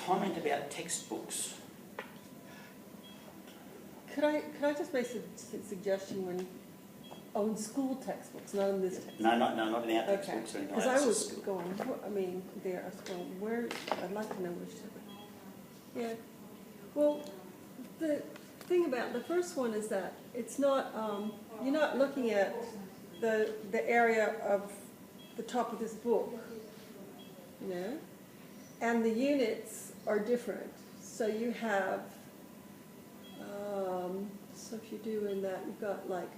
comment about textbooks. Could I just make a suggestion when, in school textbooks, not in this textbook? No, not in our Okay, textbooks or anything like because that. I It's was just- going, there, I was going, where, I'd like to know which, yeah. Well, the thing about the first one is that it's not, you're not looking at the area of the top of this book, you know? And the units are different. So you have, so if you're doing that, you've got like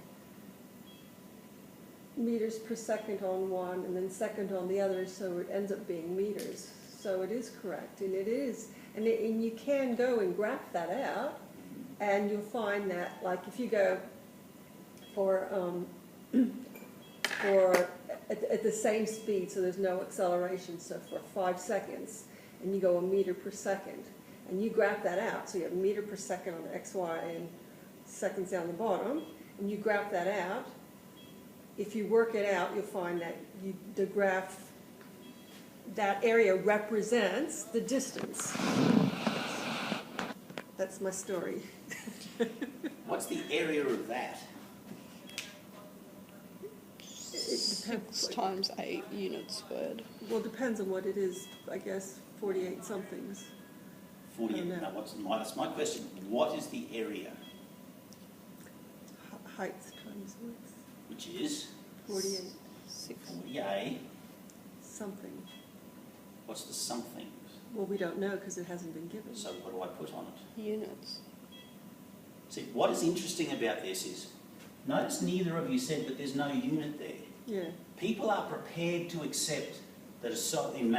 meters per second on one and then second on the other, so it ends up being meters. So it is correct, and it is, and you can go and graph that out, and you'll find that, like, if you go for at the same speed, so there's no acceleration, so for 5 seconds, and you go a meter per second, and you graph that out, so you have a meter per second on the X, Y, and seconds down the bottom, and you graph that out. If you work it out, you'll find that the graph, that area represents the distance. That's my story. What's the area of that? It depends. 6 times 8 units squared. Well, it depends on what it is, I guess, 48 somethings. 40. Oh, no. No, that's my question. What is the area? Height times width, Which is 48 6. 48. something. What's the something? Well, we don't know because it hasn't been given. So what do I put on it? Units. See, what is interesting about this is, notice neither of you said that there's no unit there. Yeah. People are prepared to accept that in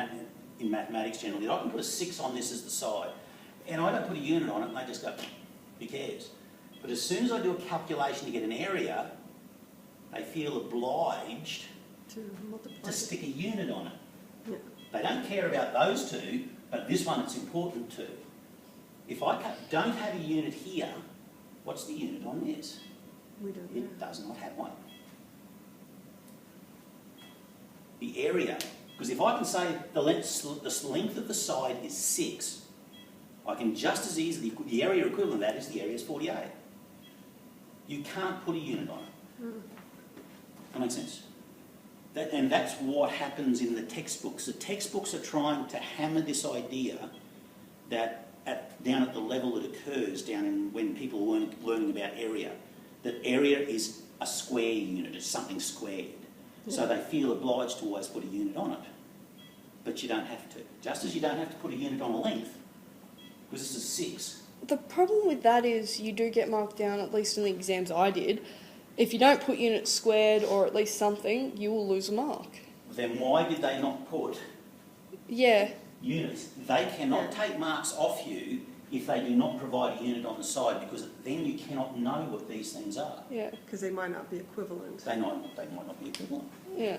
mathematics generally, I can put a 6 on this as the side, and I don't put a unit on it, and they just go, who cares? But as soon as I do a calculation to get an area, they feel obliged To multiply. to stick a unit on it. Yeah. They don't care about those two, but this one it's important to. If I don't have a unit here, what's the unit on this? We don't know. It does not have one. The area, because if I can say the length of the side is 6, I can just as easily, the area equivalent of that is the area is 48. You can't put a unit on it. Mm. That makes sense? And that's what happens in the textbooks. The textbooks are trying to hammer this idea that down at the level it occurs, down in when people are learning about area, that area is a square unit, it's something squared. So they feel obliged to always put a unit on it. But you don't have to. Just as you don't have to put a unit on a length, because this is 6. The problem with that is you do get marked down, at least in the exams I did. If you don't put units squared or at least something, you will lose a mark. Then why did they not put Yeah. units? They cannot take marks off you if they do not provide a unit on the side, because then you cannot know what these things are. Yeah. Because they might not be equivalent. They might not be equivalent. Yeah.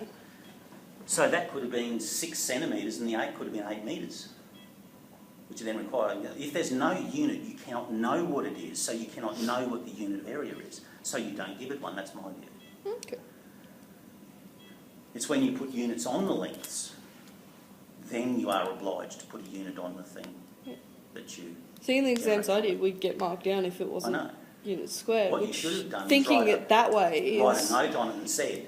So that could have been 6 centimetres and the 8 could have been 8 metres, which then require, if there's no unit, you cannot know what it is, so you cannot know what the unit of area is. So you don't give it one, that's my view. Okay. It's when you put units on the lengths, then you are obliged to put a unit on the thing that you... See, in the exams I did, we'd get marked down if it I wasn't know. units squared. What you which should have done is thinking write it that way write is... a note on it and said,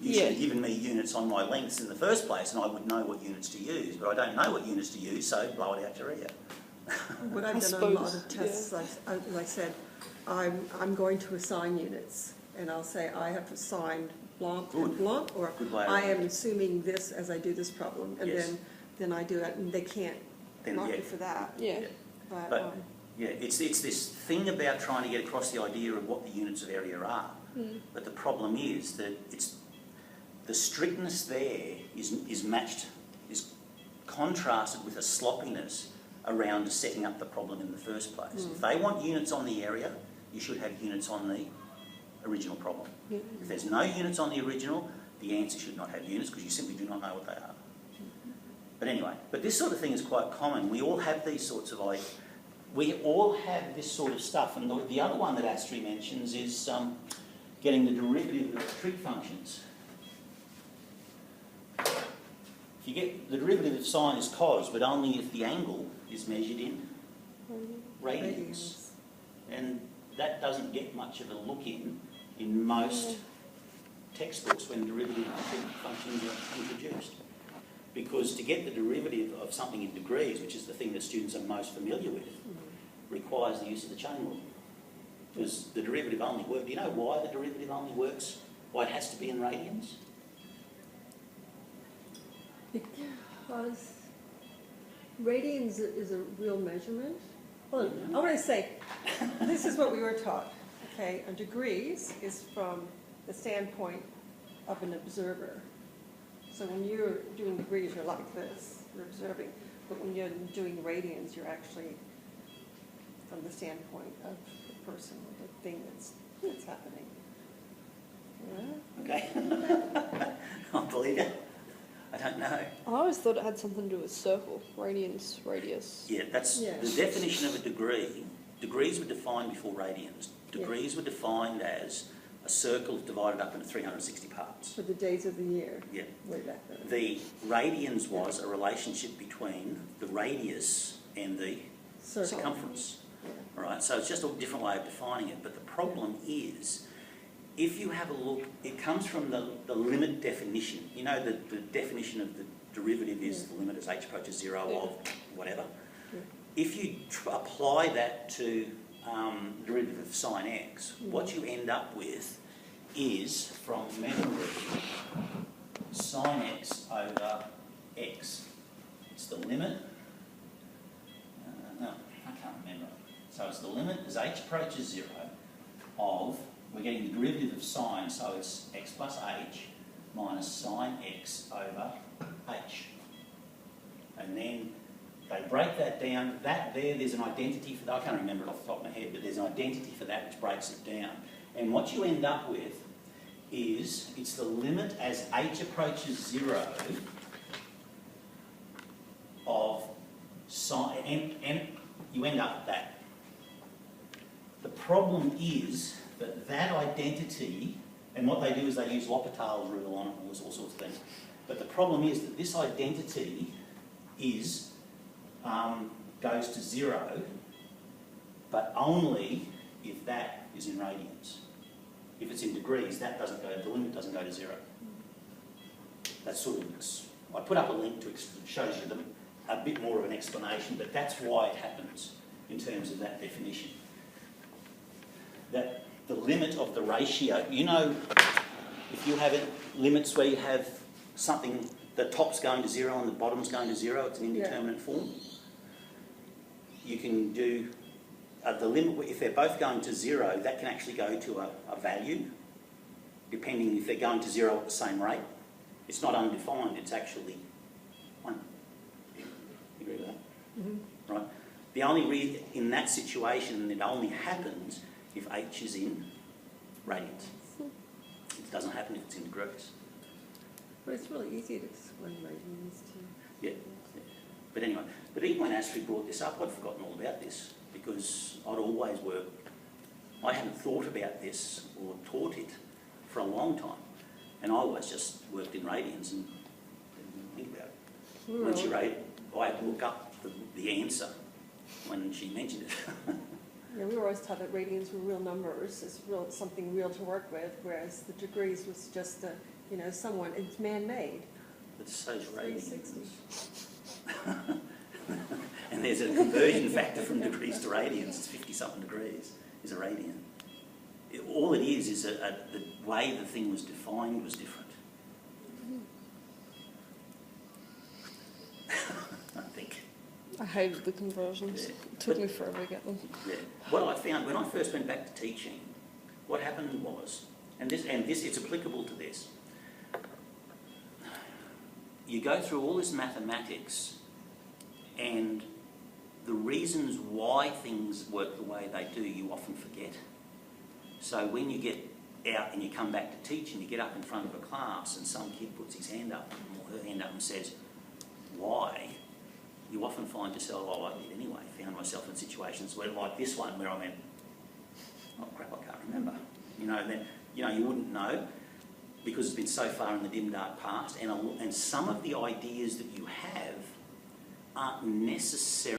you should have given me units on my lengths in the first place and I would know what units to use, but I don't know what units to use, so blow it out your ear. What I've done on a lot of tests, like I said, I'm going to assign units, and I'll say I have assigned blanc and blanc, or Good way I around am it. assuming this as I do this problem, and Yes. then I do it, and they can't Then, mark yeah. you for that. Yeah. Yeah. But, But yeah, it's this thing about trying to get across the idea of what the units of area are. But the problem is that it's the strictness there is matched, is contrasted with a sloppiness around setting up the problem in the first place. If they want units on the area, you should have units on the original problem. If there's no units on the original, the answer should not have units because you simply do not know what they are. But anyway, but this sort of thing is quite common. We all have these sorts of we all have this sort of stuff. And the other one that Astrid mentions is getting the derivative of trig functions. If you get the derivative of sine is cos, but only if the angle is measured in radians. And that doesn't get much of a look in most textbooks when derivative functions are introduced. Because to get the derivative of something in degrees, which is the thing that students are most familiar with, requires the use of the chain rule. Because the derivative only works. Do you know why the derivative only works? Why it has to be in radians? Because radians is a real measurement. Well, I want to say, this is what we were taught, okay? And degrees is from the standpoint of an observer. So when you're doing degrees, you're like this, you're observing. But when you're doing radians, you're actually from the standpoint of the person or the thing that's happening. Yeah? Okay. I believe you. I don't know. I always thought it had something to do with circle, radians, radius. Yeah, that's Yeah. the definition of a degree. Degrees were defined before radians. Degrees were defined as a circle divided up into 360 parts. For the days of the year, Yeah. way back then. The radians was a relationship between the radius and the Circle. circumference. Yeah. All right, so it's just a different way of defining it. But the problem is, if you have a look, it comes from the limit definition. You know, the definition of the derivative is the limit as h approaches 0 of whatever. Yeah. If you apply that to derivative of sine x, what you end up with is, from memory, sine x over x. It's the limit. No, I can't remember. So it's the limit as h approaches 0 of, we're getting the derivative of sine, so it's x plus h minus sine x over h. And then they break that down. There's an identity for that. I can't remember it off the top of my head, but there's an identity for that which breaks it down. And what you end up with is, it's the limit as h approaches 0 of sine, and you end up with that. The problem is that identity, and what they do is they use L'Hopital's rule on it, and all sorts of things. But the problem is that this identity is goes to 0, but only if that is in radians. If it's in degrees, that doesn't go. The limit doesn't go to 0. That's sort of. I put up a link to shows you a bit more of an explanation, but that's why it happens in terms of that definition. That the limit of the ratio. You know, if you have limits where you have something, the top's going to 0 and the bottom's going to 0, it's an indeterminate form. You can do the limit, if they're both going to 0, that can actually go to a value, depending if they're going to 0 at the same rate. It's not undefined, it's actually 1. You agree with that? Mm-hmm. Right? The only reason, in that situation, it only happens if h is in radians. It doesn't happen if it's in degrees. But it's really easy to explain radians too. Yeah. But anyway, but even when Astrid brought this up, I'd forgotten all about this because I'd always worked. I hadn't thought about this or taught it for a long time, and I always just worked in radians and didn't think about it. When she wrote, I had to look up the answer when she mentioned it. Yeah, we were always taught that radians were real numbers, it's something real to work with, whereas the degrees was just it's man-made. But so's radians. 360. And there's a conversion factor from degrees to radians. It's 50-something degrees is a radian. All it is the way the thing was defined was different. I think. I hated the conversions. Yeah. It took me forever to get them. Yeah. What I found when I first went back to teaching, what happened was, and this it's applicable to this. You go through all this mathematics, and the reasons why things work the way they do, you often forget. So when you get out and you come back to teach and you get up in front of a class and some kid puts his hand up or her hand up and says, why? You often find yourself, oh, I did anyway, found myself in situations where, like this one, where I went, oh crap, I can't remember. Then, you wouldn't know. because it's been so far in the dim dark past, and some of the ideas that you have aren't necessarily